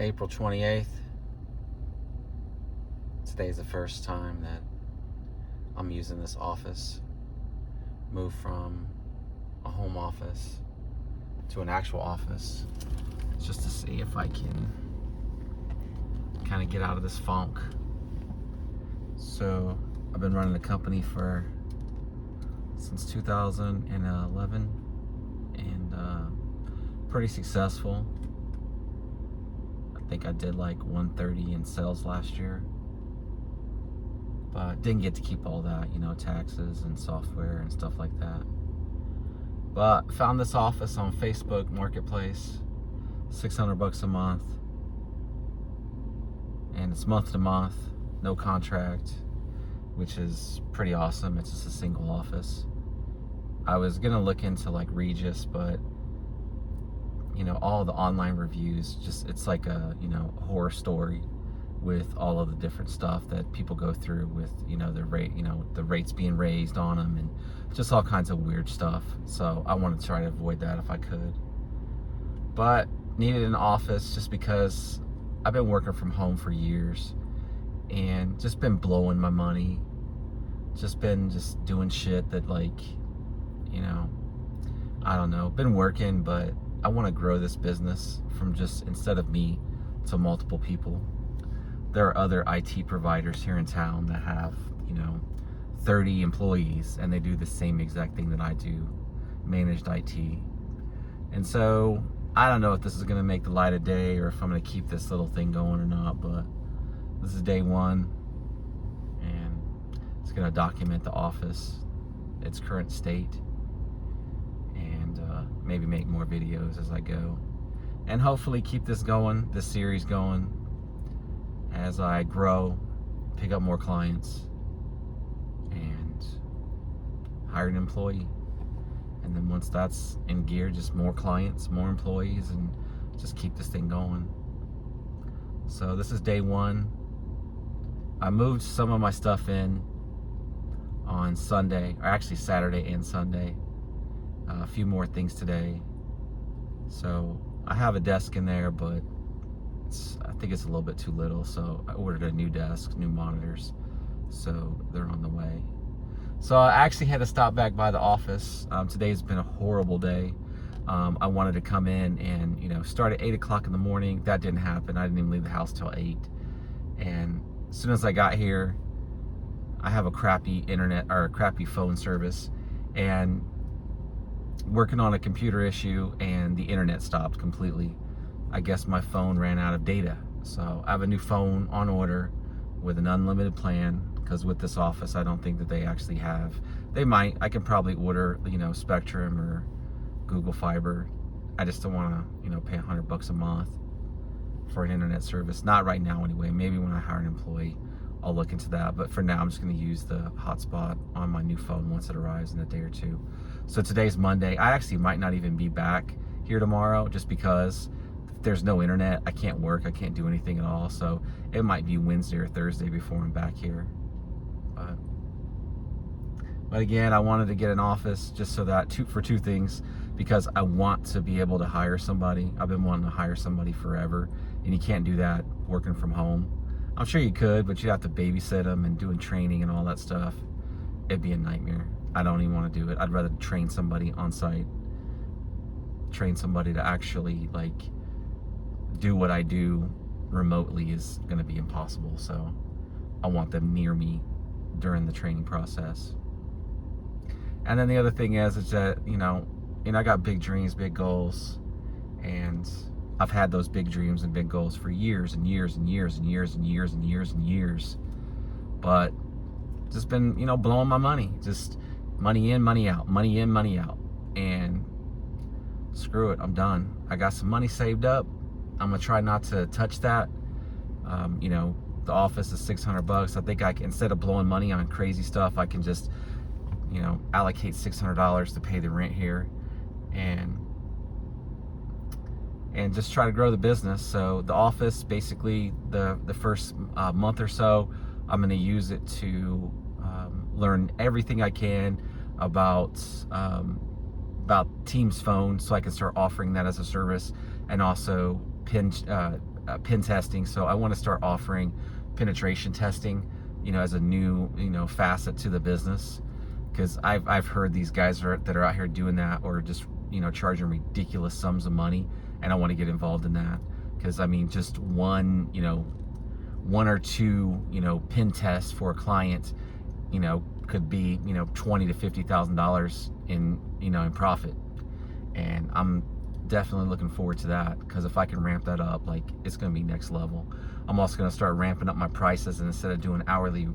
April 28th. Today is the first time that I'm using this office. Moved from a home office to an actual office just to see if I can kind of get out of this funk. So I've been running the company since 2011 and pretty successful. I think I did like 130 in sales last year, but didn't get to keep all that, taxes and software and stuff like that. But found this office on Facebook Marketplace, $600 a month, and it's month to month, no contract, which is pretty awesome. It's just a single office. I was gonna look into like Regus, but all the online reviews, it's like a horror story with all of the different stuff that people go through with the rates being raised on them and just all kinds of weird stuff. So I want to try to avoid that if I could, but needed an office just because I've been working from home for years and just been blowing my money, just doing shit that I don't know, been working, but I want to grow this business from just, instead of me, to multiple people. There are other IT providers here in town that have 30 employees and they do the same exact thing that I do, managed IT. And so I don't know if this is going to make the light of day or if I'm going to keep this little thing going or not, but this is day one and it's going to document the office, its current state, and maybe make more videos as I go, and hopefully keep this series going as I grow, pick up more clients, and hire an employee. And then once that's in gear, just more clients, more employees, and just keep this thing going. So this is day one. I moved some of my stuff in on Sunday, or actually Saturday and Sunday. A few more things today. So I have a desk in there, but I think it's a little bit too little. So I ordered a new desk, new monitors. So they're on the way. So I actually had to stop back by the office. Today's been a horrible day. I wanted to come in and start at 8 o'clock in the morning. That didn't happen. I didn't even leave the house till 8. And as soon as I got here, I have a crappy internet or a crappy phone service, and working on a computer issue, and the internet stopped completely. I guess my phone ran out of data. So I have a new phone on order with an unlimited plan, because with this office I don't think that they actually have. They might. I can probably order Spectrum or Google Fiber. I just don't want to pay $100 a month for an internet service. Not right now anyway. Maybe when I hire an employee I'll look into that, but for now I'm just going to use the hotspot on my new phone once it arrives in a day or two. So today's Monday. I actually might not even be back here tomorrow, just because if there's no internet, I can't work, I can't do anything at all. So it might be Wednesday or Thursday before I'm back here. But again, I wanted to get an office just so that for two things, because I want to be able to hire somebody. I've been wanting to hire somebody forever, and you can't do that working from home. I'm sure you could, but you have to babysit them and doing training and all that stuff. It'd be a nightmare. I don't even want to do it. I'd rather train somebody on site, train somebody to actually do what I do remotely is going to be impossible. So I want them near me during the training process. And then the other thing is that I got big dreams, big goals, and I've had those big dreams and big goals for years and years and years and years and years and years and years, but just been blowing my money, just money in, money out, money in, money out, and screw it, I'm done. I got some money saved up. I'm gonna try not to touch that. The office is $600. I think instead of blowing money on crazy stuff, I can just allocate $600 to pay the rent here, and just try to grow the business. So the office, basically the first month or so, I'm going to use it to learn everything I can about Teams Phone, so I can start offering that as a service, and also pen testing. So I want to start offering penetration testing, as a new, facet to the business, because I've heard these guys that are out here doing that, or just, charging ridiculous sums of money, and I want to get involved in that, because I mean, just one or two, pen tests for a client, could be, $20,000 to $50,000 in profit. And I'm definitely looking forward to that, because if I can ramp that up, like, it's going to be next level. I'm also going to start ramping up my prices, and instead of doing hourly,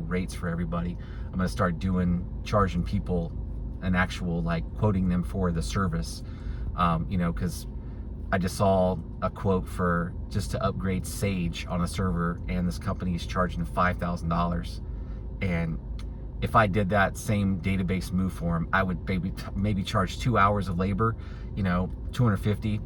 rates for everybody, I'm going to start charging people an actual, like, quoting them for the service, because I just saw a quote for just to upgrade Sage on a server, and this company is charging $5,000. And if I did that same database move for them, I would maybe charge 2 hours of labor, $250.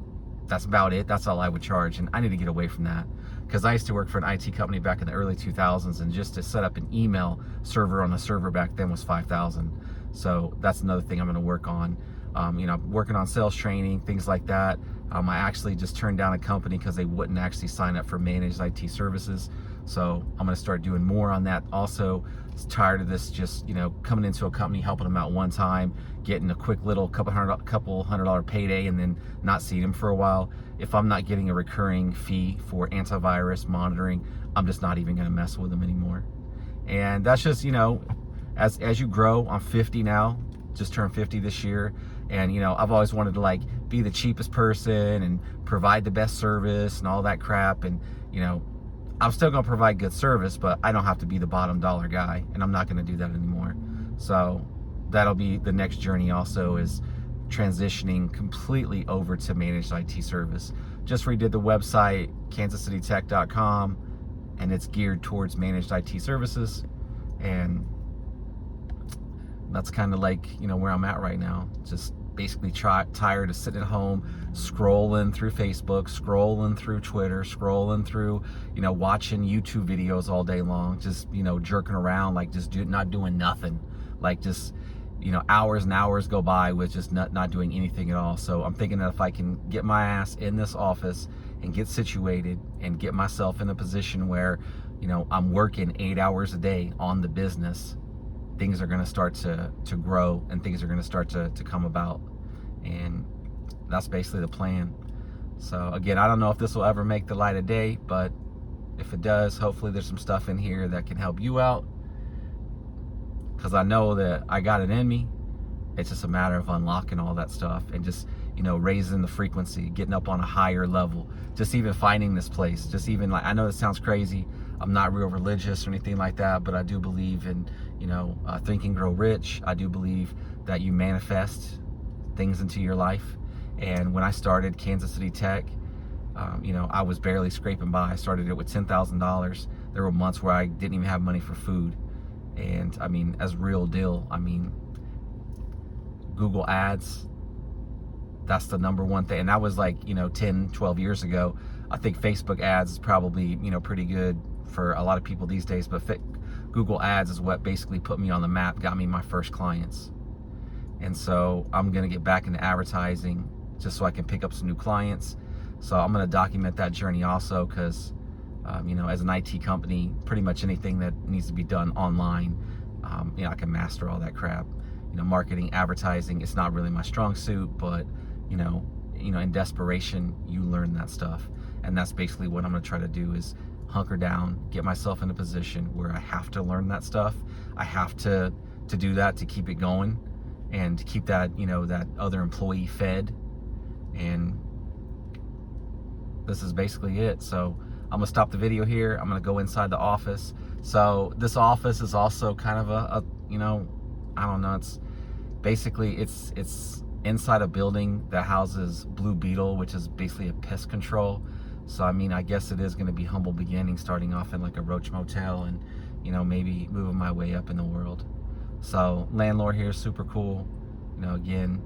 That's about it. That's all I would charge. And I need to get away from that, because I used to work for an IT company back in the early 2000s, and just to set up an email server on the server back then was $5,000. So that's another thing I'm going to work on. I'm working on sales training, things like that. I actually just turned down a company because they wouldn't actually sign up for managed IT services. So I'm going to start doing more on that. Also, tired of this just, coming into a company, helping them out one time, getting a quick little couple $100 payday, and then not seeing them for a while. If I'm not getting a recurring fee for antivirus monitoring, I'm just not even going to mess with them anymore. And that's just, as you grow. I'm 50 now, just turned 50 this year. And, I've always wanted to, like, be the cheapest person and provide the best service and all that crap. And, I'm still going to provide good service, but I don't have to be the bottom dollar guy, and I'm not going to do that anymore. So that'll be the next journey also, is transitioning completely over to managed IT service. Just redid the website, kansascitytech.com, and it's geared towards managed IT services. And that's kind of like, where I'm at right now. Just basically tired of sitting at home, scrolling through Facebook, scrolling through Twitter, scrolling through, watching YouTube videos all day long, just, jerking around, like, just not doing nothing. Like, just, hours and hours go by with just not doing anything at all. So I'm thinking that if I can get my ass in this office and get situated and get myself in a position where, I'm working 8 hours a day on the business, things are going to start to grow, and things are going to start to come about. And that's basically the plan. So again, I don't know if this will ever make the light of day, but if it does, hopefully there's some stuff in here that can help you out, because I know that I got it in me. It's just a matter of unlocking all that stuff, and just, raising the frequency, getting up on a higher level, just even finding this place, just even, like, I know this sounds crazy. I'm not real religious or anything like that, but I do believe in, Think and Grow Rich. I do believe that you manifest things into your life. And when I started Kansas City Tech, I was barely scraping by. I started it with $10,000. There were months where I didn't even have money for food. And I mean, as real deal, Google ads, that's the number one thing. And that was like, 10, 12 years ago. I think Facebook ads is probably, pretty good for a lot of people these days, but Google ads is what basically put me on the map, got me my first clients. And so I'm going to get back into advertising just so I can pick up some new clients. So I'm going to document that journey also, because, as an IT company, pretty much anything that needs to be done online, I can master all that crap. Marketing, advertising, it's not really my strong suit, but, in desperation, you learn that stuff. And that's basically what I'm going to try to do, is hunker down, get myself in a position where I have to learn that stuff. I have to do that to keep it going, and to keep that, that other employee fed. And this is basically it. So I'm gonna stop the video here. I'm gonna go inside the office. So this office is also kind of a I don't know, it's basically, it's inside a building that houses Blue Beetle, which is basically a pest control. So I guess it is going to be humble beginnings, starting off in like a Roach Motel, and maybe moving my way up in the world. So landlord here is super cool. Again,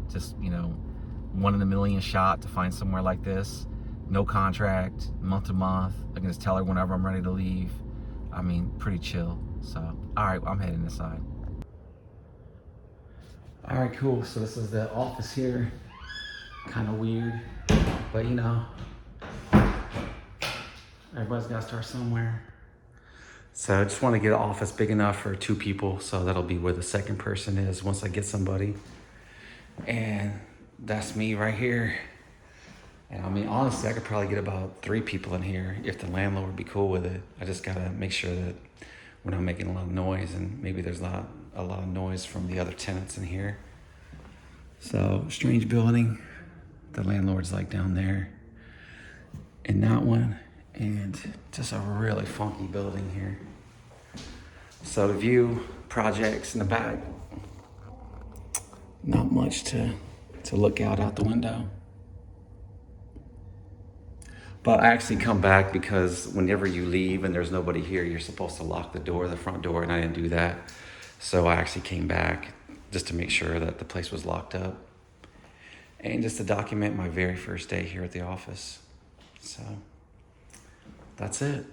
just one in a million shot to find somewhere like this. No contract, month to month. I can just tell her whenever I'm ready to leave. Pretty chill. So all right, I'm heading inside. All right, cool. So this is the office here. Kind of weird, but Everybody's got to start somewhere. So I just want to get an office big enough for 2 people. So that'll be where the second person is once I get somebody. And that's me right here. And I mean, honestly, I could probably get about 3 people in here if the landlord would be cool with it. I just got to make sure that we're not making a lot of noise, and maybe there's not a lot of noise from the other tenants in here. So, strange building. The landlord's like down there in that one, and just a really funky building here. So the view, projects in the back, not much to look out the window. But I actually come back because whenever you leave and there's nobody here, you're supposed to lock the door, the front door, and I didn't do that. So I actually came back just to make sure that the place was locked up and just to document my very first day here at the office. So that's it.